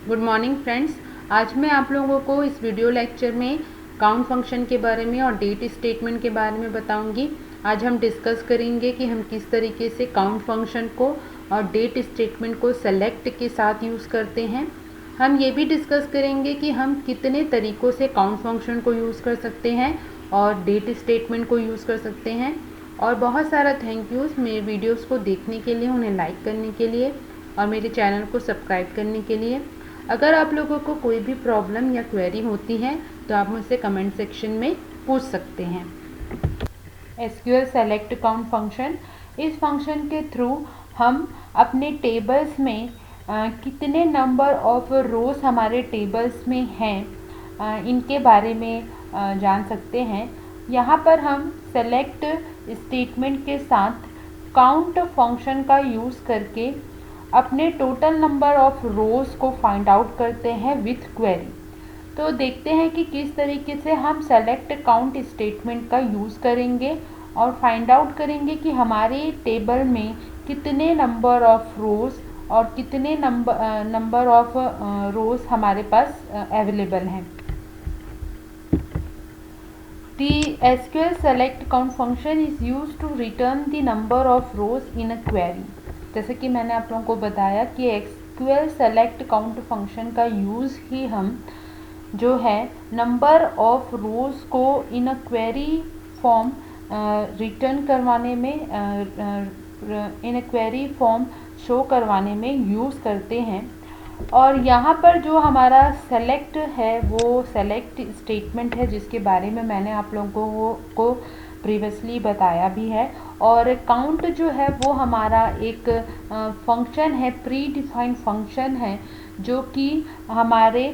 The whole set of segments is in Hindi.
Good morning friends. आज मैं आप लोगों को इस वीडियो लेक्चर में काउंट फंक्शन के बारे में और डेट स्टेटमेंट के बारे में बताऊंगी। आज हम डिस्कस करेंगे कि हम किस तरीके से काउंट फंक्शन को और डेट स्टेटमेंट को सेलेक्ट के साथ यूज़ करते हैं। हम ये भी डिस्कस करेंगे कि हम कितने तरीक़ों से काउंट फंक्शन को यूज़ कर सकते हैं और डेट स्टेटमेंट को यूज़ कर सकते हैं। और बहुत सारा थैंक यूज़ मेरे वीडियोस को देखने के लिए, उन्हें लाइक करने के लिए और मेरे चैनल को सब्सक्राइब करने के लिए। अगर आप लोगों को कोई भी प्रॉब्लम या क्वेरी होती है तो आप मुझसे कमेंट सेक्शन में पूछ सकते हैं। SQL सेलेक्ट काउंट फंक्शन, इस फंक्शन के थ्रू हम अपने टेबल्स में कितने नंबर ऑफ रोज़ हमारे टेबल्स में हैं इनके बारे में जान सकते हैं। यहाँ पर हम सेलेक्ट स्टेटमेंट के साथ काउंट फंक्शन का यूज़ करके अपने टोटल नंबर ऑफ रोज़ को फाइंड आउट करते हैं विथ क्वेरी। तो देखते हैं कि किस तरीके से हम सेलेक्ट काउंट स्टेटमेंट का यूज़ करेंगे और फाइंड आउट करेंगे कि हमारे टेबल में कितने नंबर ऑफ रोज़ और कितने नंबर ऑफ रोज़ हमारे पास अवेलेबल हैं। The SQL select count function is used to return the number of rows in a query। जैसे कि मैंने आप लोगों को बताया कि SQL select count function का यूज़ ही हम जो है नंबर ऑफ रोज़ को इन अ क्वेरी फॉर्म रिटर्न करवाने में इन अ क्वेरी फॉर्म शो करवाने में यूज़ करते हैं। और यहाँ पर जो हमारा सेलेक्ट है वो सेलेक्ट स्टेटमेंट है, जिसके बारे में मैंने आप लोगों को प्रीवियसली बताया भी है। और काउंट जो है वो हमारा एक फंक्शन है, प्री डिफाइंड फंक्शन है, जो कि हमारे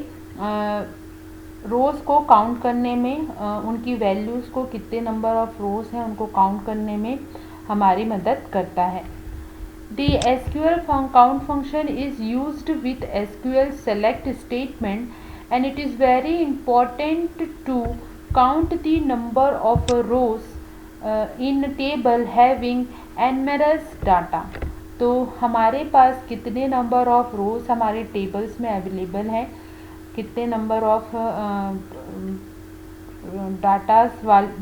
रोज़ को काउंट करने में उनकी वैल्यूज़ को, कितने नंबर ऑफ रोज़ हैं उनको काउंट करने में हमारी मदद करता है। The SQL count function is used with SQL select statement and it is very important to count the number of rows in table having numerous data। तो हमारे पास कितने नंबर ऑफ रोज़ हमारे टेबल्स में अवेलेबल हैं, कितने number of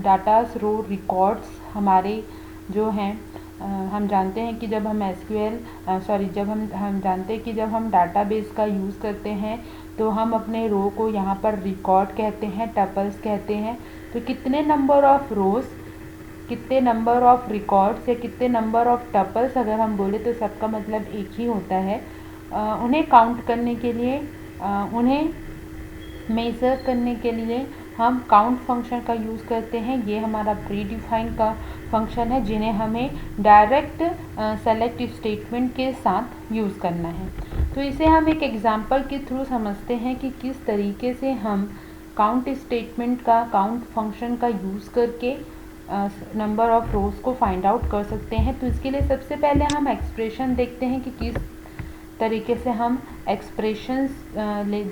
datas row records हमारे जो हैं। हम जानते हैं कि जब हम हम जानते हैं कि जब हम डाटाबेस का यूज़ करते हैं तो हम अपने रो को यहाँ पर रिकॉर्ड कहते हैं, टपल्स कहते हैं। तो कितने नंबर ऑफ रोज़, कितने नंबर ऑफ रिकॉर्ड्स या कितने नंबर ऑफ टपल्स अगर हम बोले तो सबका मतलब एक ही होता है। उन्हें काउंट करने के लिए, उन्हें मेज़र करने के लिए हम काउंट फंक्शन का यूज़ करते हैं। ये हमारा प्री डिफाइंड का फंक्शन है, जिन्हें हमें डायरेक्ट सेलेक्ट स्टेटमेंट के साथ यूज़ करना है। तो इसे हम एक एग्जांपल के थ्रू समझते हैं कि किस तरीके से हम काउंट स्टेटमेंट का, काउंट फंक्शन का यूज़ करके नंबर ऑफ रोज़ को फाइंड आउट कर सकते हैं। तो इसके लिए सबसे पहले हम एक्सप्रेशन देखते हैं कि किस तरीके से हम एक्सप्रेशंस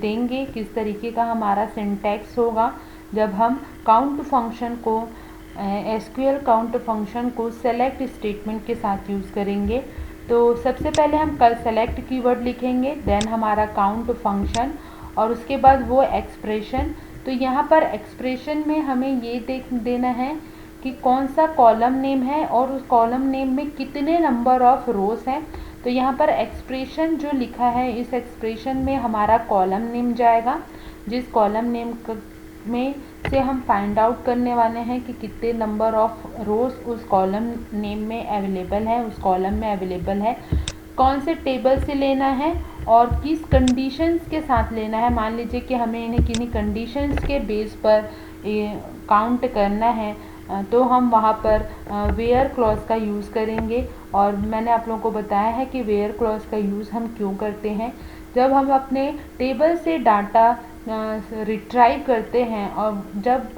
देंगे, किस तरीके का हमारा सिंटैक्स होगा जब हम काउंट फंक्शन को, SQL काउंट फंक्शन को सेलेक्ट स्टेटमेंट के साथ यूज़ करेंगे। तो सबसे पहले हम सेलेक्ट कीवर्ड लिखेंगे, देन हमारा काउंट फंक्शन और उसके बाद वो एक्सप्रेशन। तो यहाँ पर एक्सप्रेशन में हमें ये देख देना है कि कौन सा कॉलम नेम है और उस कॉलम नेम में कितने नंबर ऑफ रोज़ हैं। तो यहाँ पर एक्सप्रेशन जो लिखा है, इस एक्सप्रेशन में हमारा कॉलम नेम जाएगा, जिस कॉलम नेम में से हम फाइंड आउट करने वाले हैं कि कितने नंबर ऑफ रोज़ उस कॉलम नेम में अवेलेबल है, उस कॉलम में अवेलेबल है, कौन से टेबल से लेना है और किस कंडीशंस के साथ लेना है। मान लीजिए कि हमें इन्हें किन्हीं कंडीशंस के बेस पर काउंट करना है, तो हम वहाँ पर वेयर क्लॉज का यूज़ करेंगे। और मैंने आप लोगों को बताया है कि वेयर क्लॉज का यूज़ हम क्यों करते हैं। जब हम अपने टेबल से डाटा रिट्राइव करते हैं और जब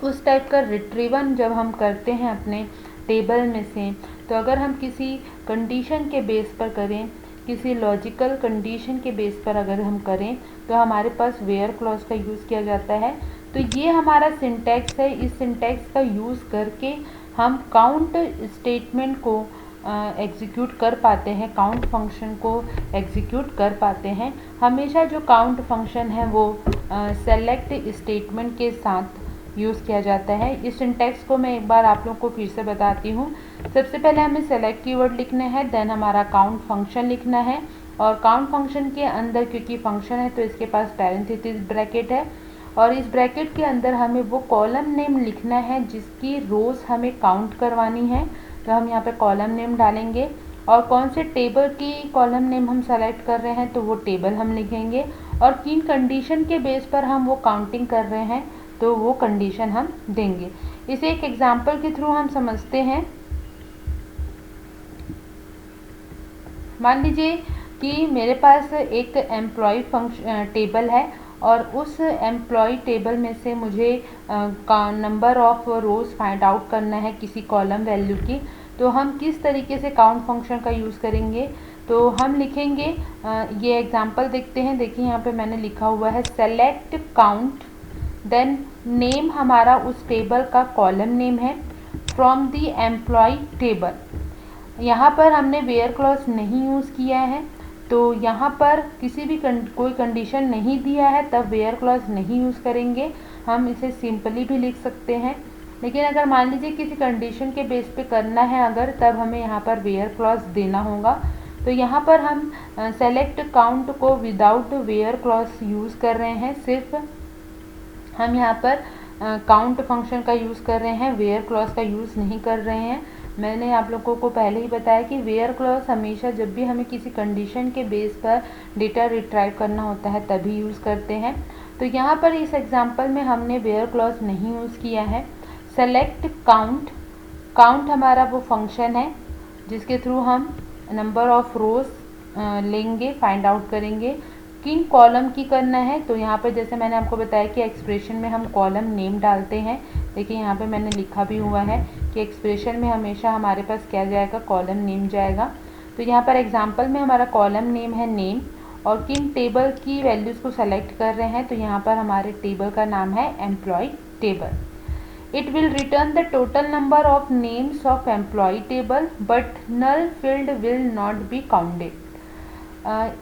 उस टाइप का रिट्रीवन जब हम करते हैं अपने टेबल में से, तो अगर हम किसी कंडीशन के बेस पर करें, किसी लॉजिकल कंडीशन के बेस पर अगर हम करें, तो हमारे पास वेयर क्लॉज का यूज़ किया जाता है। तो ये हमारा सिंटैक्स है। इस सिंटैक्स का यूज़ करके हम काउंट स्टेटमेंट को एग्जीक्यूट कर पाते हैं, काउंट फंक्शन को एग्जीक्यूट कर पाते हैं। हमेशा जो काउंट फंक्शन है वो सेलेक्ट स्टेटमेंट के साथ यूज़ किया जाता है। इस सिंटैक्स को मैं एक बार आप लोग को फिर से बताती हूँ। सबसे पहले हमें सेलेक्ट कीवर्ड लिखना है, देन हमारा काउंट फंक्शन लिखना है, और काउंट फंक्शन के अंदर क्योंकि फंक्शन है तो इसके पास पैरेंथेसिस ब्रैकेट है, और इस ब्रैकेट के अंदर हमें वो कॉलम नेम लिखना है जिसकी रोज़ हमें काउंट करवानी है। तो हम यहाँ पे कॉलम नेम डालेंगे, और कौन से टेबल की कॉलम नेम हम सेलेक्ट कर रहे हैं तो वो टेबल हम लिखेंगे, और किन कंडीशन के बेस पर हम वो काउंटिंग कर रहे हैं तो वो कंडीशन हम देंगे। इसे एक एग्जाम्पल के थ्रू हम समझते हैं। मान लीजिए कि मेरे पास एक एम्प्लॉय फंक्शन टेबल है, और उस एम्प्लॉय टेबल में से मुझे number of rows find out करना है किसी कॉलम वैल्यू की। तो हम किस तरीके से काउंट फंक्शन का यूज़ करेंगे, तो हम लिखेंगे, ये एग्जांपल देखते हैं। देखिए यहाँ पे मैंने लिखा हुआ है सेलेक्ट काउंट, देन नेम हमारा उस टेबल का कॉलम नेम है, फ्रॉम द एम्प्लॉय टेबल। यहाँ पर हमने वेयर क्लॉज नहीं यूज़ किया है, तो यहाँ पर किसी भी कोई कंडीशन नहीं दिया है तब वेयर क्लॉज नहीं यूज़ करेंगे। हम इसे सिंपली भी लिख सकते हैं, लेकिन अगर मान लीजिए किसी कंडीशन के बेस पे करना है अगर, तब हमें यहाँ पर वेयर क्लॉज देना होगा। तो यहाँ पर हम सेलेक्ट काउंट को विदाउट वेयर क्लॉज यूज़ कर रहे हैं, सिर्फ हम यहाँ पर काउंट फंक्शन का यूज़ कर रहे हैं, वेयर क्लॉज का यूज़ नहीं कर रहे हैं। मैंने आप लोगों को पहले ही बताया कि वेयर क्लॉज हमेशा जब भी हमें किसी कंडीशन के बेस पर डेटा रिट्राइव करना होता है तभी यूज़ करते हैं। तो यहाँ पर इस एग्जांपल में हमने वेयर क्लॉज नहीं यूज़ किया है। सेलेक्ट काउंट, काउंट हमारा वो फंक्शन है जिसके थ्रू हम नंबर ऑफ रोज़ लेंगे, फाइंड आउट करेंगे। किन कॉलम की करना है, तो यहाँ पर जैसे मैंने आपको बताया कि एक्सप्रेशन में हम कॉलम नेम डालते हैं। देखिए यहाँ पे मैंने लिखा भी हुआ है कि एक्सप्रेशन में हमेशा हमारे पास क्या जाएगा, कॉलम नेम जाएगा। तो यहाँ पर एग्जांपल में हमारा कॉलम नेम है नेम, और किन टेबल की वैल्यूज़ को सेलेक्ट कर रहे हैं, तो यहाँ पर हमारे टेबल का नाम है employ table. It will return the total number of names of employee table, but null field will not be counted.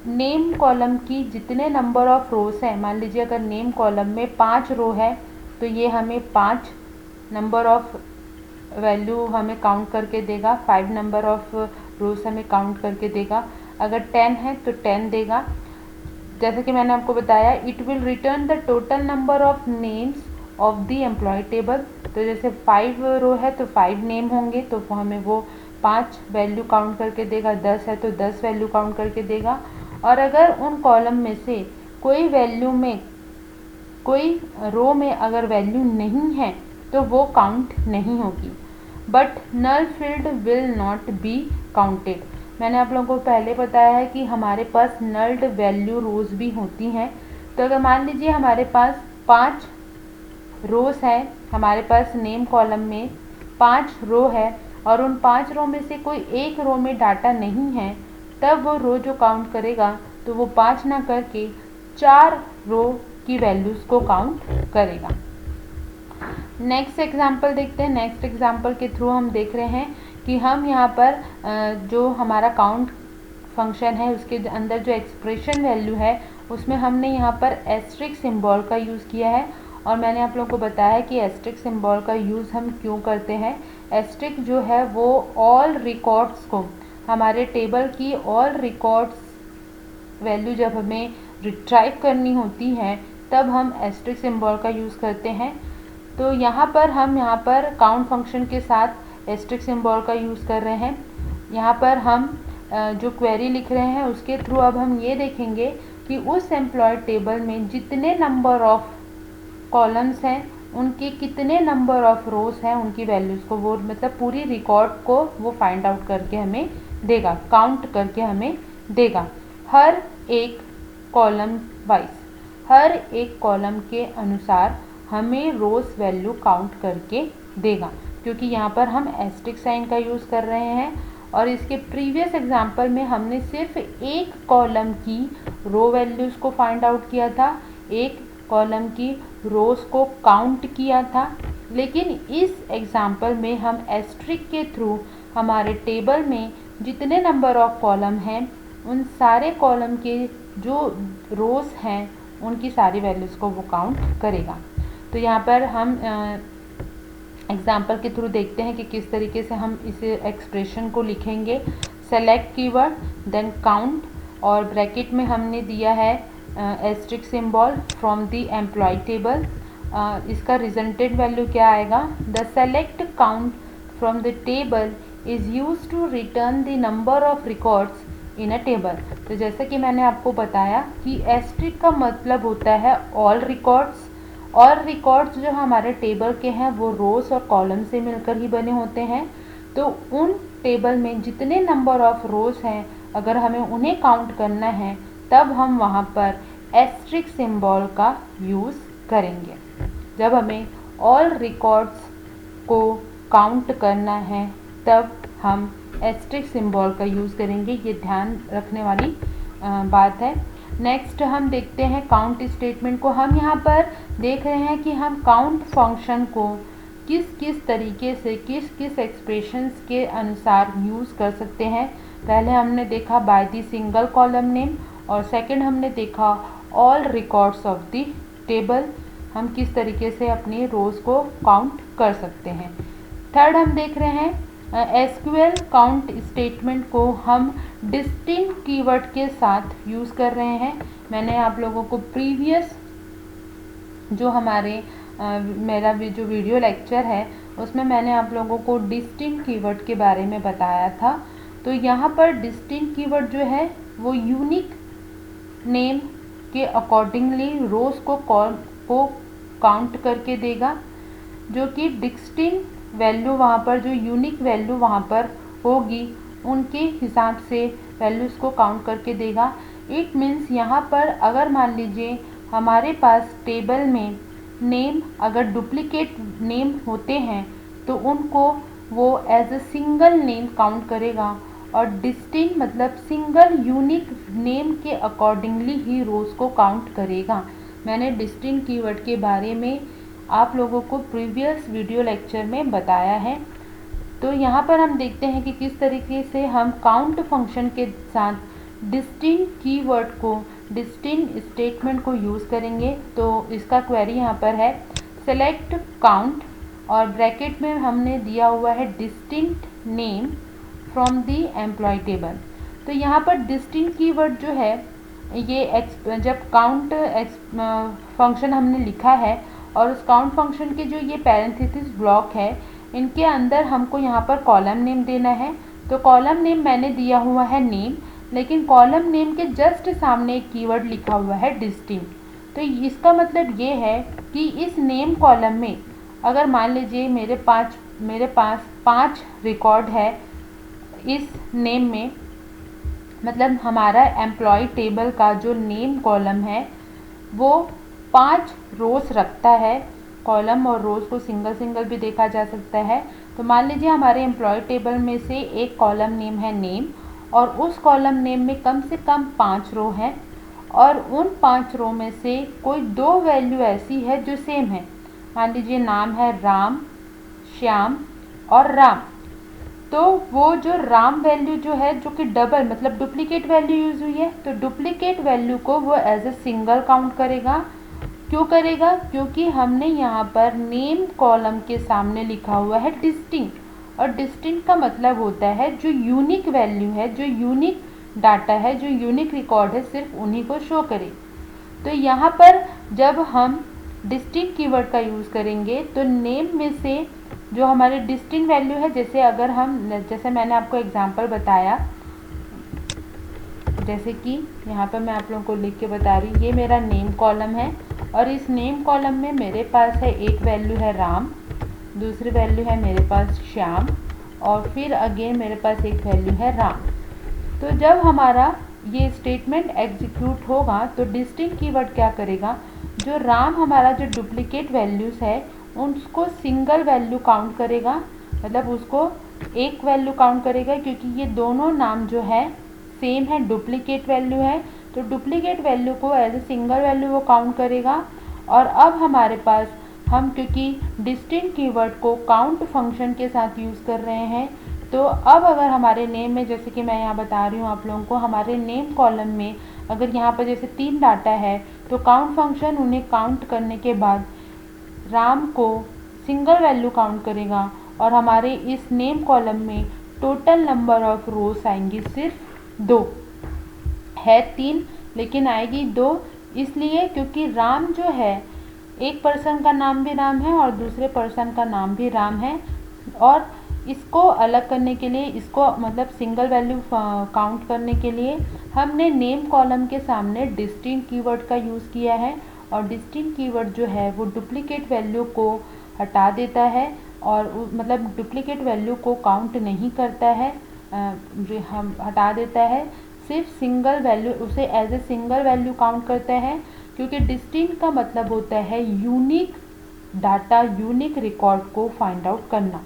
Name column की जितने नंबर ऑफ रोज़ हैं, मान लीजिए अगर नेम कॉलम में 5 रो है तो ये हमें 5 नंबर ऑफ वैल्यू हमें काउंट करके देगा, 5 नंबर ऑफ रोज़ हमें काउंट करके देगा। अगर 10 है तो 10 देगा। जैसे कि मैंने आपको बताया, it will return the total number of names of the employ table. तो जैसे 5 रो है तो 5 नेम होंगे, तो हमें वो 5 वैल्यू काउंट करके देगा। 10 है तो 10 वैल्यू काउंट करके देगा। और अगर उन कॉलम में से कोई वैल्यू में, कोई रो में अगर वैल्यू नहीं है तो वो काउंट नहीं होगी। But null field will not be counted. मैंने आप लोगों को पहले बताया है कि हमारे पास नल्ड वैल्यू रोज़ भी होती हैं। तो अगर मान लीजिए हमारे पास 5 रोज़ है, हमारे पास नेम कॉलम में 5 रो है, और उन 5 रो में से कोई एक रो में डाटा नहीं है, तब वो रो जो काउंट करेगा तो वो 5 ना करके 4 रो की वैल्यूज़ को काउंट करेगा। नेक्स्ट एग्जांपल देखते हैं। नेक्स्ट एग्जांपल के थ्रू हम देख रहे हैं कि हम यहाँ पर जो हमारा काउंट फंक्शन है उसके अंदर जो एक्सप्रेशन वैल्यू है उसमें हमने यहाँ पर एस्ट्रिक सिंबल का यूज़ किया है। और मैंने आप लोगों को बताया कि एस्ट्रिक सिंबल का यूज़ हम क्यों करते हैं। एस्ट्रिक जो है वो ऑल रिकॉर्ड्स को, हमारे टेबल की ऑल रिकॉर्ड्स वैल्यू जब हमें रिट्राइव करनी होती है तब हम एस्ट्रिक सिंबल का यूज़ करते हैं। तो यहाँ पर हम काउंट फंक्शन के साथ एस्ट्रिक सिंबल का यूज़ कर रहे हैं। यहाँ पर हम जो क्वेरी लिख रहे हैं उसके थ्रू अब हम ये देखेंगे कि उस एम्प्लॉय टेबल में जितने नंबर ऑफ कॉलम्स हैं उनके कितने नंबर ऑफ रोज़ हैं, उनकी वैल्यूज़ को वो मतलब पूरी रिकॉर्ड को वो फाइंड आउट करके हमें देगा, काउंट करके हमें देगा। हर एक कॉलम वाइज, हर एक कॉलम के अनुसार हमें रोज़ वैल्यू काउंट करके देगा, क्योंकि यहाँ पर हम एस्ट्रिक साइन का यूज़ कर रहे हैं। और इसके प्रीवियस एग्जांपल में हमने सिर्फ एक कॉलम की रो वैल्यूज़ को फाइंड आउट किया था, एक कॉलम की रोज़ को काउंट किया था। लेकिन इस एग्जांपल में हम एस्ट्रिक के थ्रू हमारे टेबल में जितने नंबर ऑफ कॉलम हैं उन सारे कॉलम के जो रोज़ हैं उनकी सारी वैल्यूज़ को वो काउंट करेगा। तो यहाँ पर हम एग्जाम्पल के थ्रू देखते हैं कि किस तरीके से हम इस एक्सप्रेशन को लिखेंगे। सेलेक्ट कीवर्ड, देन काउंट, और ब्रैकेट में हमने दिया है asterisk symbol from the employ table. इसका रिजल्टेंट वैल्यू क्या आएगा? The select count from the table is use to return the number of records in a table. तो जैसे कि मैंने आपको बताया कि एस्ट्रिक का मतलब होता है ऑल रिकॉर्ड्स, और रिकॉर्ड्स जो हमारे टेबल के हैं वो रोज़ और कॉलम से मिलकर ही बने होते हैं। तो उन टेबल में जितने नंबर ऑफ रोज़ हैं अगर हमें उन्हें काउंट करना है तब हम वहाँ पर एस्ट्रिक सिंबल का यूज़ करेंगे। जब हमें ऑल रिकॉर्ड्स को काउंट करना है तब हम एस्ट्रिक सिंबल का यूज़ करेंगे। ये ध्यान रखने वाली बात है। नेक्स्ट हम देखते हैं काउंट स्टेटमेंट को। हम यहाँ पर देख रहे हैं कि हम काउंट फंक्शन को किस किस तरीके से किस किस एक्सप्रेशंस के अनुसार यूज़ कर सकते हैं। पहले हमने देखा by the single column name, और सेकंड हमने देखा all records of the table, हम किस तरीके से अपनी रोज़ को काउंट कर सकते हैं। थर्ड हम देख रहे हैं एसक्यूएल काउंट स्टेटमेंट को हम डिस्टिंक्ट कीवर्ड के साथ यूज़ कर रहे हैं। मैंने आप लोगों को प्रीवियस जो हमारे मेरा जो वीडियो लेक्चर है उसमें मैंने आप लोगों को डिस्टिंक्ट कीवर्ड के बारे में बताया था। तो यहाँ पर डिस्टिंक्ट कीवर्ड जो है वो यूनिक नेम के अकॉर्डिंगली रोज़ को काउंट करके देगा, जो कि डिस्टिंक्ट वैल्यू वहाँ पर जो यूनिक वैल्यू वहाँ पर होगी उनके हिसाब से वैल्यूज़ को काउंट करके देगा। इट मीन्स यहाँ पर अगर मान लीजिए हमारे पास टेबल में नेम अगर डुप्लीकेट नेम होते हैं तो उनको वो as a single name count करेगा, और डिस्टिंक्ट मतलब सिंगल यूनिक नेम के अकॉर्डिंगली ही रोज़ को काउंट करेगा। मैंने डिस्टिंक्ट कीवर्ड के बारे में आप लोगों को प्रीवियस वीडियो लेक्चर में बताया है। तो यहाँ पर हम देखते हैं कि किस तरीके से हम काउंट फंक्शन के साथ डिस्टिंक्ट कीवर्ड को डिस्टिंक्ट स्टेटमेंट को यूज़ करेंगे। तो इसका क्वेरी यहाँ पर है सेलेक्ट काउंट, और ब्रैकेट में हमने दिया हुआ है distinct name from the employ table. तो यहाँ पर डिस्टिंक्ट कीवर्ड जो है ये जब काउंट फंक्शन हमने लिखा है और उस काउंट फंक्शन के जो ये पैरेंथेसिस ब्लॉक है इनके अंदर हमको यहाँ पर कॉलम नेम देना है। तो कॉलम नेम मैंने दिया हुआ है नेम, लेकिन कॉलम नेम के जस्ट सामने एक कीवर्ड लिखा हुआ है डिस्टिंक्ट। तो इसका मतलब ये है कि इस नेम कॉलम में अगर मान लीजिए मेरे पास 5 रिकॉर्ड है इस नेम में, मतलब हमारा एम्प्लॉय टेबल का जो नेम कॉलम है वो 5 रोज़ रखता है। कॉलम और रोज़ को सिंगल सिंगल भी देखा जा सकता है। तो मान लीजिए हमारे एम्प्लॉय टेबल में से एक कॉलम नेम है नेम, और उस कॉलम नेम में कम से कम 5 रो हैं, और उन 5 रो में से कोई 2 वैल्यू ऐसी है जो सेम है। मान लीजिए नाम है राम, श्याम और राम। तो वो जो राम वैल्यू जो है जो कि डबल मतलब डुप्लीकेट वैल्यू यूज़ हुई है, तो डुप्लीकेट वैल्यू को वो एज ए सिंगल काउंट करेगा। क्यों करेगा? क्योंकि हमने यहाँ पर नेम कॉलम के सामने लिखा हुआ है डिस्टिंक्ट, और डिस्टिंक्ट का मतलब होता है जो यूनिक वैल्यू है, जो यूनिक डाटा है, जो यूनिक रिकॉर्ड है, सिर्फ उन्हीं को शो करे। तो यहाँ पर जब हम डिस्टिंक्ट कीवर्ड का यूज़ करेंगे तो नेम में से जो हमारे डिस्टिंक्ट वैल्यू है, जैसे मैंने आपको एग्जांपल बताया, जैसे कि यहाँ पर मैं आप लोगों को लिख के बता रही हूँ, ये मेरा नेम कॉलम है और इस नेम कॉलम में मेरे पास है एक वैल्यू है राम, दूसरी वैल्यू है मेरे पास श्याम, और फिर अगेन मेरे पास एक वैल्यू है राम। तो जब हमारा ये स्टेटमेंट एग्जीक्यूट होगा तो डिस्टिंक्ट कीवर्ड क्या करेगा, जो राम हमारा जो डुप्लीकेट वैल्यूज़ है उसको सिंगल वैल्यू काउंट करेगा, मतलब उसको एक वैल्यू काउंट करेगा, क्योंकि ये दोनों नाम जो है सेम है, डुप्लीकेट वैल्यू है। तो डुप्लीकेट वैल्यू को एज ए सिंगल वैल्यू वो काउंट करेगा। और अब हमारे पास हम क्योंकि डिस्टिंक्ट कीवर्ड को काउंट फंक्शन के साथ यूज़ कर रहे हैं तो अब अगर हमारे नेम में, जैसे कि मैं यहाँ बता रही हूँ आप लोगों को, हमारे नेम कॉलम में अगर यहाँ पर जैसे 3 डाटा है तो काउंट फंक्शन उन्हें काउंट करने के बाद राम को सिंगल वैल्यू काउंट करेगा और हमारे इस नेम कॉलम में टोटल नंबर ऑफ रोज आएंगी सिर्फ 2, है 3 लेकिन आएगी 2, इसलिए क्योंकि राम जो है एक पर्सन का नाम भी राम है और दूसरे पर्सन का नाम भी राम है, और इसको अलग करने के लिए, इसको मतलब सिंगल वैल्यू काउंट करने के लिए हमने नेम कॉलम के सामने डिस्टिंक्ट कीवर्ड का यूज़ किया है। और डिस्टिंक्ट कीवर्ड जो है वो डुप्लीकेट वैल्यू को हटा देता है और मतलब डुप्लीकेट वैल्यू को काउंट नहीं करता है, हम हटा देता है, सिर्फ सिंगल वैल्यू, उसे as a single value count करता है, क्योंकि डिस्टिंक्ट का मतलब होता है यूनिक डाटा, यूनिक रिकॉर्ड को फाइंड आउट करना।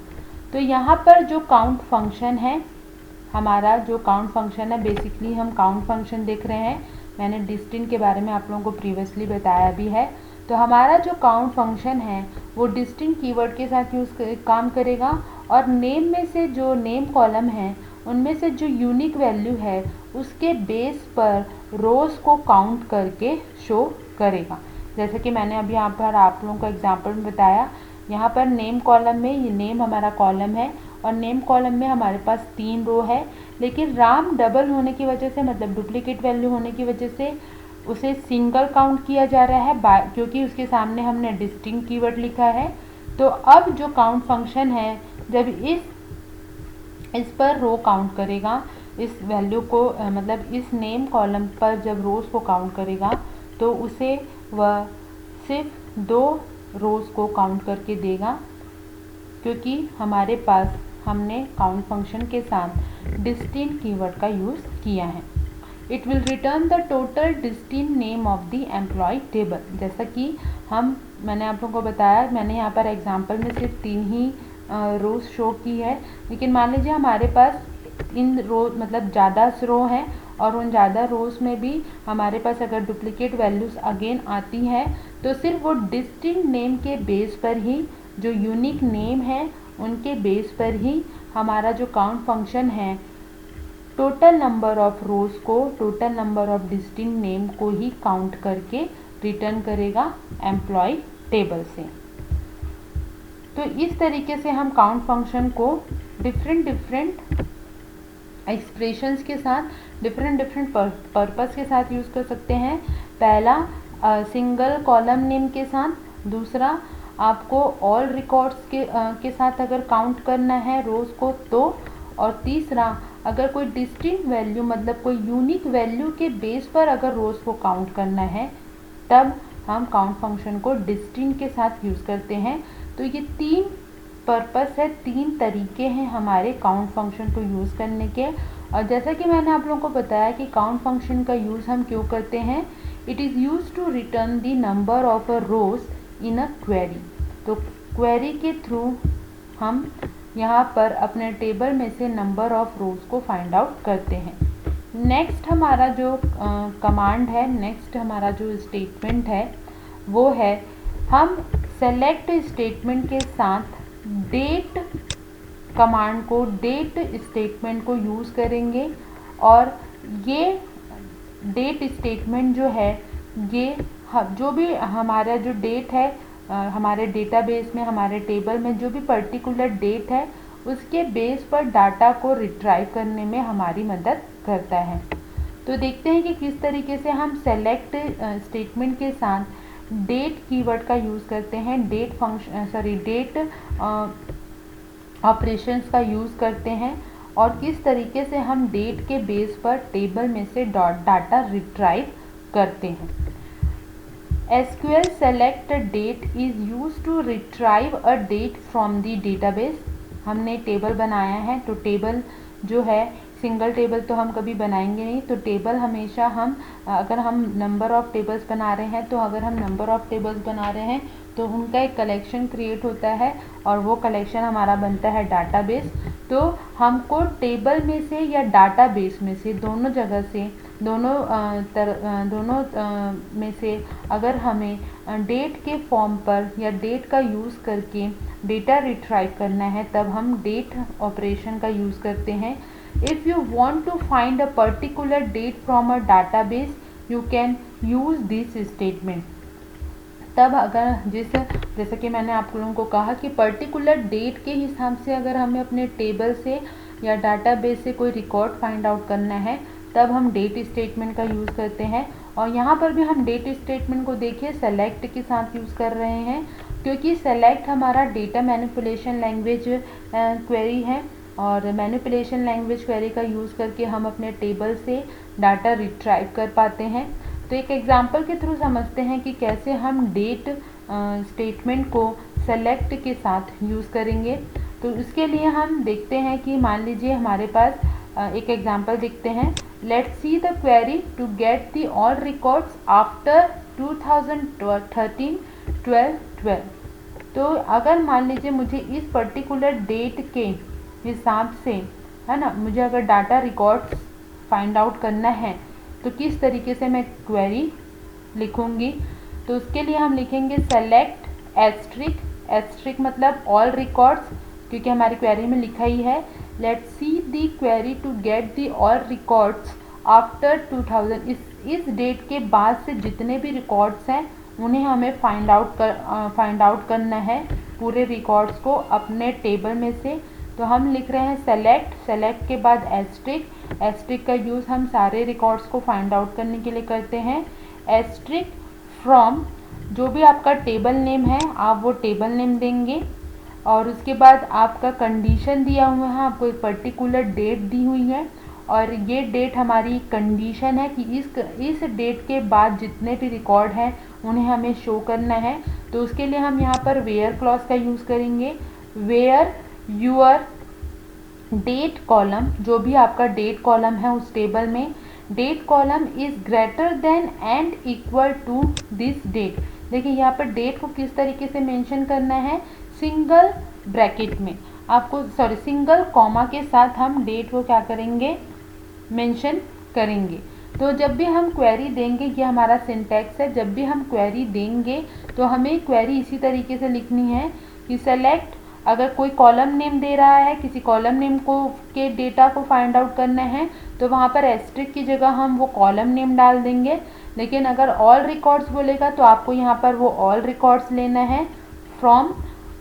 तो यहाँ पर जो काउंट फंक्शन है, हमारा जो काउंट फंक्शन है, बेसिकली हम काउंट फंक्शन देख रहे हैं, मैंने डिस्टिंक्ट के बारे में आप लोगों को प्रीवियसली बताया भी है। तो हमारा जो काउंट फंक्शन है वो डिस्टिंक्ट कीवर्ड के साथ काम करेगा और नेम में से जो नेम कॉलम है उनमें से जो यूनिक वैल्यू है उसके बेस पर रोज़ को काउंट करके शो करेगा। जैसे कि मैंने अभी यहाँ पर आप लोगों को एग्जांपल में बताया, यहाँ पर नेम कॉलम में, ये नेम हमारा कॉलम है और नेम कॉलम में हमारे पास 3 रो है, लेकिन राम डबल होने की वजह से, मतलब डुप्लीकेट वैल्यू होने की वजह से उसे सिंगल काउंट किया जा रहा है, क्योंकि उसके सामने हमने डिस्टिंक्ट कीवर्ड लिखा है। तो अब जो काउंट फंक्शन है जब इस पर रो काउंट करेगा, इस वैल्यू को मतलब इस नेम कॉलम पर जब रोज़ को काउंट करेगा तो उसे वह सिर्फ 2 रोज़ को काउंट करके देगा, क्योंकि हमारे पास हमने काउंट फंक्शन के साथ डिस्टिंक्ट कीवर्ड का यूज़ किया है। It will return the total distinct name of the employ table. जैसा कि मैंने आप लोगों को बताया, मैंने यहाँ पर एग्जांपल में सिर्फ 3 ही रोज़ शो की है, लेकिन मान लीजिए हमारे पास इन रो मतलब ज़्यादा रो हैं और उन ज़्यादा रोज़ में भी हमारे पास अगर डुप्लीकेट वैल्यूज़ अगेन आती हैं तो सिर्फ वो डिस्टिंक्ट नेम के बेस पर ही, जो यूनिक नेम है उनके बेस पर ही हमारा जो काउंट फंक्शन है टोटल नंबर ऑफ रोज़ को, total number of distinct name को ही काउंट करके रिटर्न करेगा एम्प्लॉय टेबल से। तो इस तरीके से हम काउंट फंक्शन को डिफरेंट एक्सप्रेशंस के साथ, डिफरेंट पर्पस के साथ यूज़ कर सकते हैं। पहला सिंगल कॉलम नेम के साथ, दूसरा आपको ऑल रिकॉर्ड्स के साथ अगर काउंट करना है रोज़ को तो, और तीसरा अगर कोई डिस्टिंक्ट वैल्यू मतलब कोई यूनिक वैल्यू के बेस पर अगर रोज़ को काउंट करना है तब हम काउंट फंक्शन को डिस्टिंक्ट के साथ यूज़ करते हैं। तो ये 3 पर्पस है, 3 तरीके हैं हमारे काउंट फंक्शन को यूज़ करने के। और जैसा कि मैंने आप लोगों को बताया कि काउंट फंक्शन का यूज़ हम क्यों करते हैं, it is use to return the number of a rows in a query. तो क्वेरी के थ्रू हम यहाँ पर अपने टेबल में से नंबर ऑफ रोज़ को फाइंड आउट करते हैं। नेक्स्ट हमारा जो कमांड है, नेक्स्ट हमारा जो स्टेटमेंट है वो है, हम सेलेक्ट स्टेटमेंट के साथ डेट कमांड को, डेट स्टेटमेंट को यूज़ करेंगे। और ये डेट स्टेटमेंट जो है, ये जो भी हमारा जो डेट है हमारे डेटाबेस में, हमारे टेबल में जो भी पर्टिकुलर डेट है उसके बेस पर डाटा को रिट्राइव करने में हमारी मदद करता है। तो देखते हैं कि किस तरीके से हम सेलेक्ट स्टेटमेंट के साथ डेट कीवर्ड का यूज़ करते हैं, डेट ऑपरेशंस का यूज़ करते हैं, और किस तरीके से हम डेट के बेस पर टेबल में से डाटा रिट्राइव करते हैं। SQL select date is used to retrieve a date from the database। हमने टेबल बनाया है, तो टेबल जो है, सिंगल टेबल तो हम कभी बनाएंगे नहीं, तो टेबल हमेशा हम, अगर हम नंबर ऑफ़ टेबल्स बना रहे हैं, तो अगर हम नंबर ऑफ़ टेबल्स बना रहे हैं तो उनका एक कलेक्शन क्रिएट होता है और वो कलेक्शन हमारा बनता है डाटाबेस। तो हमको टेबल में से या डाटाबेस में से, दोनों जगह से, दोनों में से अगर हमें डेट के फॉर्म पर या डेट का यूज़ करके डेटा रिट्राइव करना है तब हम डेट ऑपरेशन का यूज़ करते हैं। If you want to find a particular date from a database you can use this statement. तब अगर जैसे कि मैंने आप लोगों को कहा कि पर्टिकुलर डेट के हिसाब से अगर हमें अपने टेबल से या डाटाबेस से कोई रिकॉर्ड फाइंड आउट करना है तब हम डेट स्टेटमेंट का यूज़ करते हैं। और यहाँ पर भी हम डेट स्टेटमेंट को देखिए सेलेक्ट के साथ यूज़ कर रहे हैं, क्योंकि सेलेक्ट हमारा डेटा मैनिपुलेशन लैंग्वेज क्वेरी है और मैनिपुलेशन लैंग्वेज क्वेरी का यूज़ करके हम अपने टेबल से डाटा रिट्राइव कर पाते हैं। तो एक एग्जांपल के थ्रू समझते हैं कि कैसे हम डेट स्टेटमेंट को सेलेक्ट के साथ यूज़ करेंगे। तो इसके लिए हम देखते हैं कि मान लीजिए हमारे पास एक एग्जांपल देखते हैं। Let's see the query to get the all records after 2013 12 तो अगर मान लीजिए मुझे इस पर्टिकुलर डेट के हिसाब से, है ना, मुझे अगर डाटा रिकॉर्ड्स फाइंड आउट करना है तो किस तरीके से मैं क्वेरी लिखूंगी। तो उसके लिए हम लिखेंगे सेलेक्ट एस्ट्रिक मतलब ऑल रिकॉर्ड्स, क्योंकि हमारी क्वेरी में लिखा ही है let's see the query to get the all records after 2000। इस डेट के बाद से जितने भी रिकॉर्ड्स हैं उन्हें हमें फाइंड आउट करना है, पूरे रिकॉर्ड्स को अपने टेबल में से। तो हम लिख रहे हैं सेलेक्ट के बाद एस्ट्रिक का यूज़ हम सारे रिकॉर्ड्स को फाइंड आउट करने के लिए करते हैं। एस्ट्रिक फ्रॉम जो भी आपका टेबल नेम है आप वो टेबल नेम देंगे और उसके बाद आपका कंडीशन दिया हुआ है, आपको एक पर्टिकुलर डेट दी हुई है और ये डेट हमारी कंडीशन है कि इस डेट के बाद जितने भी रिकॉर्ड हैं उन्हें हमें शो करना है। तो उसके लिए हम यहाँ पर वेयर क्लॉज का यूज़ करेंगे। वेयर यूअर डेट कॉलम, जो भी आपका डेट कॉलम है उस टेबल में date column is greater than and equal to this date. देखिए यहाँ पर डेट को किस तरीके से मेंशन करना है, सिंगल ब्रैकेट में आपको सिंगल कॉमा के साथ हम डेट को क्या करेंगे, मेंशन करेंगे। तो जब भी हम क्वेरी देंगे, ये हमारा सिंटैक्स है, जब भी हम क्वेरी देंगे तो हमें क्वेरी इसी तरीके से लिखनी है कि सेलेक्ट, अगर कोई कॉलम नेम दे रहा है, किसी कॉलम नेम को के डेटा को फाइंड आउट करना है तो वहाँ पर एस्ट्रिक की जगह हम वो कॉलम नेम डाल देंगे। लेकिन अगर ऑल रिकॉर्ड्स बोलेगा तो आपको यहाँ पर वो ऑल रिकॉर्ड्स लेना है। फ्रॉम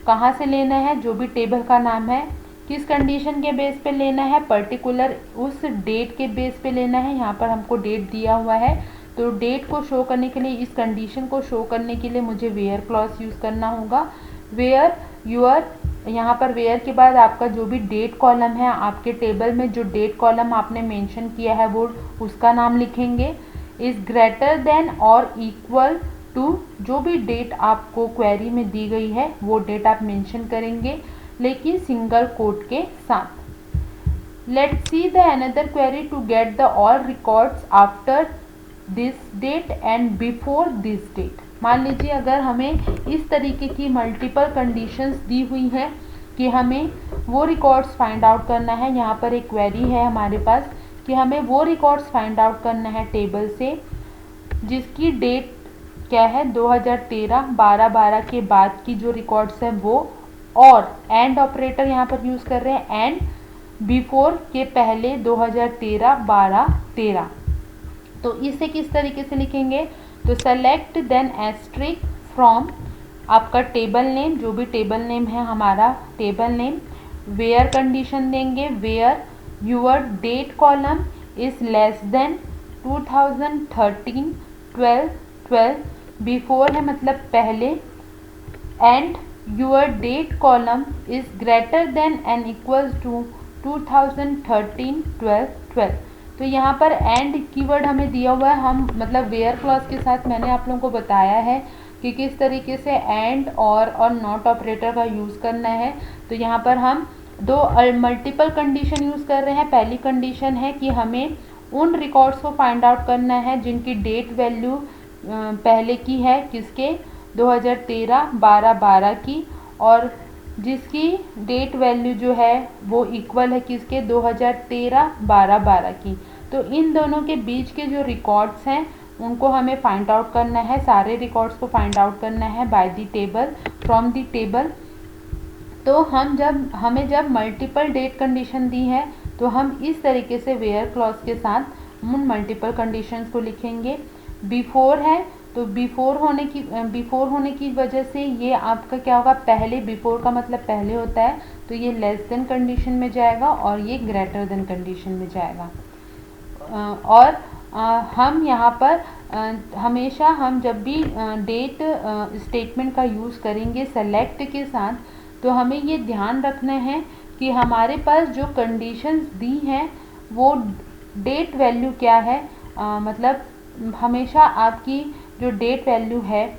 कहाँ से लेना है, जो भी टेबल का नाम है, किस कंडीशन के बेस पे लेना है, पर्टिकुलर उस डेट के बेस पे लेना है। यहाँ पर हमको डेट दिया हुआ है तो डेट को शो करने के लिए, इस कंडीशन को शो करने के लिए मुझे वेयर क्लॉज यूज़ करना होगा। वेयर यूअर, यहाँ पर वेयर के बाद आपका जो भी डेट कॉलम है, आपके टेबल में जो डेट कॉलम आपने मेंशन किया है वो उसका नाम लिखेंगे। इज़ ग्रेटर देन और इक्वल टू, जो भी डेट आपको क्वेरी में दी गई है वो डेट आप मेंशन करेंगे, लेकिन सिंगल कोट के साथ। Let's see the another query to get the all records after this date and before this date. मान लीजिए अगर हमें इस तरीके की मल्टीपल कंडीशंस दी हुई हैं कि हमें वो रिकॉर्ड्स फाइंड आउट करना है। यहाँ पर एक क्वेरी है हमारे पास कि हमें वो रिकॉर्ड्स फाइंड आउट करना है टेबल से जिसकी डेट क्या है, 2013 12/12 के बाद की जो रिकॉर्ड्स हैं वो, और एंड ऑपरेटर यहाँ पर यूज़ कर रहे हैं, एंड बिफोर के पहले 2013 12/13। तो इसे किस तरीके से लिखेंगे, तो सेलेक्ट देन एस्ट्रिक फ्रॉम आपका टेबल नेम, जो भी टेबल नेम है हमारा टेबल नेम, वेयर कंडीशन देंगे, where your date column is less than 2013 12 before है मतलब पहले, and your date column is greater than and equal to 2013 12। तो यहाँ पर एंड कीवर्ड हमें दिया हुआ है, हम मतलब वेयर क्लॉज के साथ मैंने आप लोगों को बताया है कि किस तरीके से एंड और नॉट ऑपरेटर का यूज़ करना है। तो यहाँ पर हम दो मल्टीपल कंडीशन यूज़ कर रहे हैं। पहली कंडीशन है कि हमें उन रिकॉर्ड्स को फाइंड आउट करना है जिनकी डेट वैल्यू पहले की है, किसके, 2013 12/12 की, और जिसकी डेट वैल्यू जो है वो इक्वल है किसके, 2013 12/12 की। तो इन दोनों के बीच के जो रिकॉर्ड्स हैं उनको हमें फाइंड आउट करना है, सारे रिकॉर्ड्स को फाइंड आउट करना है by the table, from the table. तो हमें जब मल्टीपल डेट कंडीशन दी है तो हम इस तरीके से वेयर क्लॉज के साथ उन मल्टीपल कंडीशंस को लिखेंगे। बिफोर है तो बिफोर होने की वजह से ये आपका क्या होगा, पहले, बिफोर का मतलब पहले होता है, तो ये लेस देन कंडीशन में जाएगा और ये ग्रेटर देन कंडीशन में जाएगा। और हम यहाँ पर हमेशा हम जब भी डेट स्टेटमेंट का यूज़ करेंगे सेलेक्ट के साथ, तो हमें ये ध्यान रखना है कि हमारे पास जो कंडीशंस दी हैं वो डेट वैल्यू क्या है। मतलब हमेशा आपकी जो डेट वैल्यू है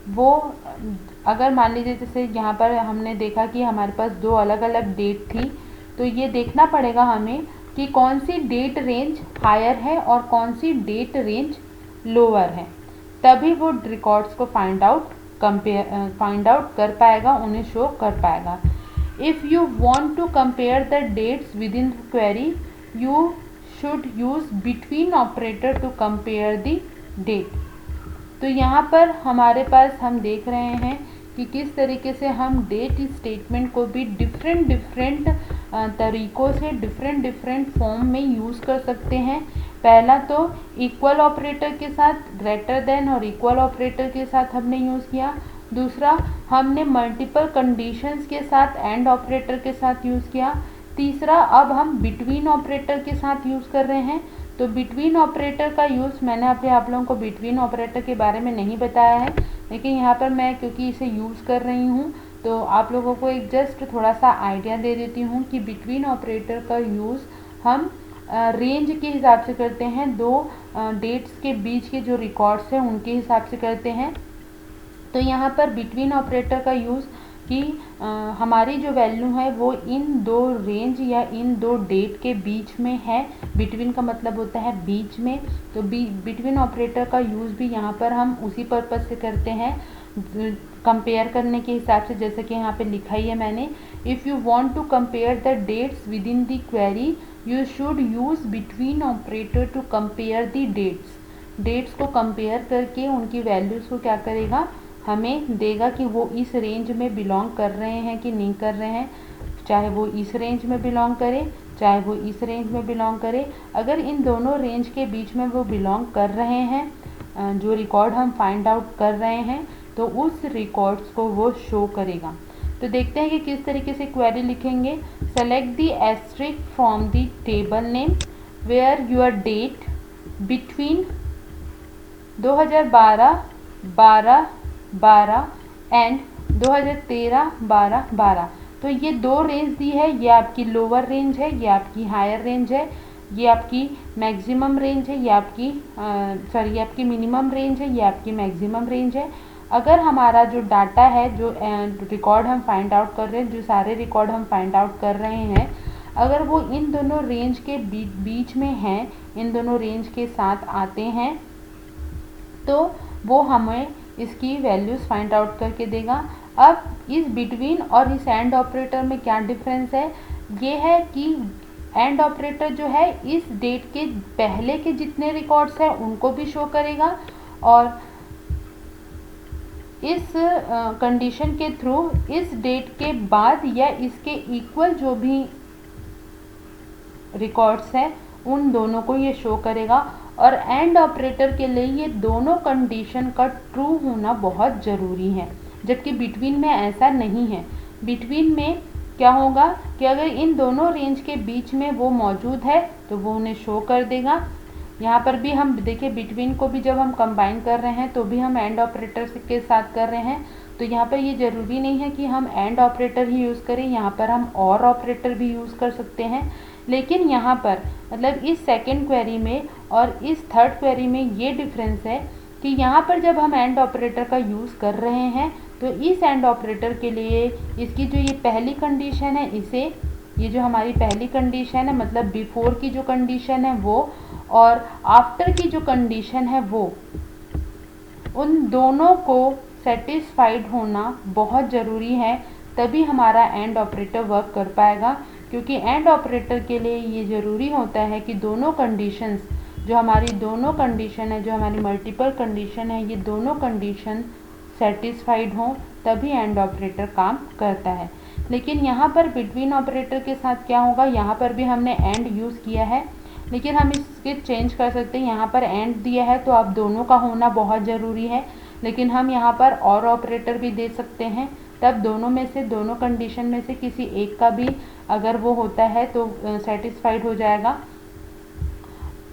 वो, अगर मान लीजिए जैसे यहाँ पर हमने देखा कि हमारे पास दो अलग अलग डेट थी, तो ये देखना पड़ेगा हमें कि कौन सी डेट रेंज हायर है और कौन सी डेट रेंज लोअर है, तभी वो रिकॉर्ड्स को फाइंड आउट कर पाएगा, उन्हें शो कर पाएगा। If you want to compare the dates within the query, you should use between operator to compare the date. तो यहाँ पर हमारे पास हम देख रहे हैं कि किस तरीके से हम डेट स्टेटमेंट को भी डिफरेंट तरीक़ों से डिफरेंट फॉर्म में यूज़ कर सकते हैं। पहला तो इक्वल ऑपरेटर के साथ, ग्रेटर देन और इक्वल ऑपरेटर के साथ हमने यूज़ किया। दूसरा हमने मल्टीपल कंडीशंस के साथ एंड ऑपरेटर के साथ यूज़ किया। तीसरा अब हम बिटवीन ऑपरेटर के साथ यूज़ कर रहे हैं। तो बिटवीन ऑपरेटर का यूज़ मैंने आप लोगों को बिटवीन ऑपरेटर के बारे में नहीं बताया है, लेकिन यहाँ पर मैं क्योंकि इसे यूज़ कर रही हूँ तो आप लोगों को एक जस्ट थोड़ा सा आइडिया दे देती हूँ कि बिटवीन ऑपरेटर का यूज़ हम रेंज के हिसाब से करते हैं, दो डेट्स के बीच के जो रिकॉर्ड्स हैं उनके हिसाब से करते हैं। तो यहाँ पर बिटवीन ऑपरेटर का यूज़ कि हमारी जो वैल्यू है वो इन दो रेंज या इन दो डेट के बीच में है। बिटवीन का मतलब होता है बीच में, तो बिटवीन ऑपरेटर का यूज़ भी यहाँ पर हम उसी पर्पज़ से करते हैं, कंपेयर करने के हिसाब से, जैसे कि यहाँ पे लिखा ही है मैंने। If you want to compare the dates within the query, you should use between operator to compare the dates को कंपेयर करके उनकी वैल्यूज़ को क्या करेगा, हमें देगा कि वो इस रेंज में बिलोंग कर रहे हैं कि नहीं कर रहे हैं। चाहे वो इस रेंज में बिलोंग करे, चाहे वो इस रेंज में बिलोंग करे, अगर इन दोनों रेंज के बीच में वो बिलोंग कर रहे हैं, जो रिकॉर्ड हम फाइंड आउट कर रहे हैं, तो उस रिकॉर्ड्स को वो शो करेगा। तो देखते हैं कि किस तरीके से क्वेरी लिखेंगे। Select the asterisk from the table name where your date between 2012 and 2013-12। तो ये दो रेंज दी है, ये आपकी लोअर रेंज है, ये आपकी हायर रेंज है, ये आपकी मैक्सिमम रेंज है, ये आपकी मिनिमम रेंज है, ये आपकी मैक्सिमम रेंज है। अगर हमारा जो डाटा है, जो रिकॉर्ड हम फाइंड आउट कर रहे हैं, जो सारे रिकॉर्ड हम फाइंड आउट कर रहे हैं, अगर वो इन दोनों रेंज के बीच में हैं, इन दोनों रेंज के साथ आते हैं, तो वो हमें इसकी वैल्यूज़ फाइंड आउट करके देगा। अब इस बिटवीन और इस एंड ऑपरेटर में क्या डिफरेंस है, ये है कि एंड ऑपरेटर जो है इस डेट के पहले के जितने रिकॉर्ड्स हैं उनको भी शो करेगा, और इस कंडीशन के थ्रू इस डेट के बाद या इसके इक्वल जो भी रिकॉर्ड्स हैं उन दोनों को ये शो करेगा। और एंड ऑपरेटर के लिए ये दोनों कंडीशन का ट्रू होना बहुत ज़रूरी है, जबकि बिटवीन में ऐसा नहीं है। बिटवीन में क्या होगा कि अगर इन दोनों रेंज के बीच में वो मौजूद है तो वो उन्हें शो कर देगा। यहाँ पर भी हम देखिए, बिटवीन को भी जब हम कंबाइन कर रहे हैं तो भी हम एंड ऑपरेटर के साथ कर रहे हैं, तो यहाँ पर ये ज़रूरी नहीं है कि हम एंड ऑपरेटर ही यूज़ करें, यहाँ पर हम और ऑपरेटर भी यूज़ कर सकते हैं। लेकिन यहाँ पर मतलब इस सेकंड क्वेरी में और इस थर्ड क्वेरी में ये डिफरेंस है कि यहाँ पर जब हम एंड ऑपरेटर का यूज़ कर रहे हैं तो इस एंड ऑपरेटर के लिए इसकी जो ये पहली कंडीशन है, इसे ये जो हमारी पहली कंडीशन है, मतलब बिफोर की जो कंडीशन है वो और आफ्टर की जो कंडीशन है वो, उन दोनों को सेटिस्फाइड होना बहुत ज़रूरी है, तभी हमारा एंड ऑपरेटर वर्क कर पाएगा। क्योंकि एंड ऑपरेटर के लिए ये ज़रूरी होता है कि दोनों कंडीशंस, जो हमारी दोनों कंडीशन है, जो हमारी मल्टीपल कंडीशन है, ये दोनों कंडीशन सेटिस्फाइड हों, तभी एंड ऑपरेटर काम करता है। लेकिन यहाँ पर बिटवीन ऑपरेटर के साथ क्या होगा, यहाँ पर भी हमने एंड यूज़ किया है, लेकिन हम इसके चेंज कर सकते हैं। यहाँ पर एंड दिया है तो अब दोनों का होना बहुत ज़रूरी है, लेकिन हम यहाँ पर और ऑपरेटर भी दे सकते हैं, तब दोनों में से, दोनों कंडीशन में से किसी एक का भी अगर वो होता है तो सेटिस्फाइड हो जाएगा।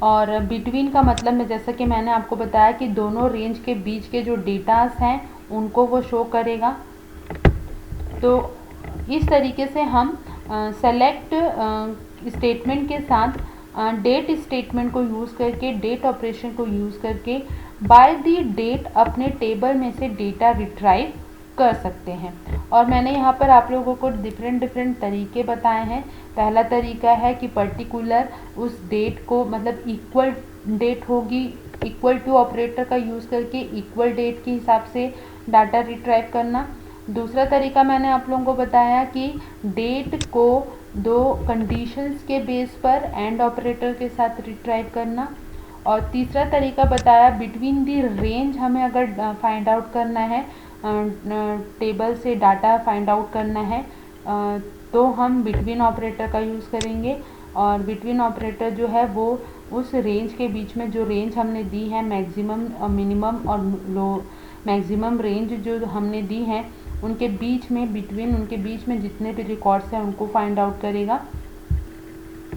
और बिटवीन का मतलब में जैसा कि मैंने आपको बताया कि दोनों रेंज के बीच के जो डेटास हैं उनको वो शो करेगा। तो इस तरीके से हम सेलेक्ट स्टेटमेंट के साथ डेट स्टेटमेंट को यूज़ करके, डेट ऑपरेशन को यूज़ करके बाय दी डेट अपने टेबल में से डेटा रिट्राइव कर सकते हैं। और मैंने यहाँ पर आप लोगों को डिफरेंट तरीके बताए हैं। पहला तरीका है कि पर्टिकुलर उस डेट को, मतलब इक्वल डेट होगी, इक्वल टू ऑपरेटर का यूज़ करके इक्वल डेट के हिसाब से डाटा रिट्राइव करना। दूसरा तरीका मैंने आप लोगों को बताया कि डेट को दो कंडीशंस के बेस पर एंड ऑपरेटर के साथ रिट्राइव करना। और तीसरा तरीका बताया बिटवीन दी रेंज, हमें अगर फाइंड आउट करना है, टेबल से डाटा फाइंड आउट करना है, तो हम बिटवीन ऑपरेटर का यूज़ करेंगे। और बिटवीन ऑपरेटर जो है वो उस रेंज के बीच में, जो रेंज हमने दी है मैक्सिमम, मिनिमम और लो, मैक्सिमम रेंज जो हमने दी है उनके बीच में, बिटवीन उनके बीच में जितने भी रिकॉर्ड्स हैं उनको फाइंड आउट करेगा।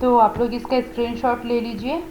तो आप लोग इसका स्क्रीनशॉट ले लीजिए।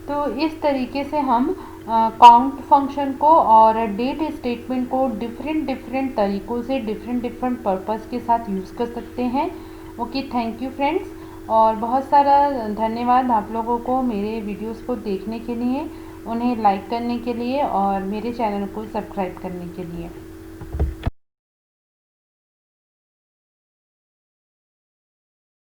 तो इस तरीके से हम काउंट फंक्शन को और डेट स्टेटमेंट को डिफरेंट तरीक़ों से डिफरेंट पर्पस के साथ यूज़ कर सकते हैं। ओके, थैंक यू फ्रेंड्स, और बहुत सारा धन्यवाद आप लोगों को मेरे वीडियोस को देखने के लिए, उन्हें लाइक करने के लिए और मेरे चैनल को सब्सक्राइब करने के लिए।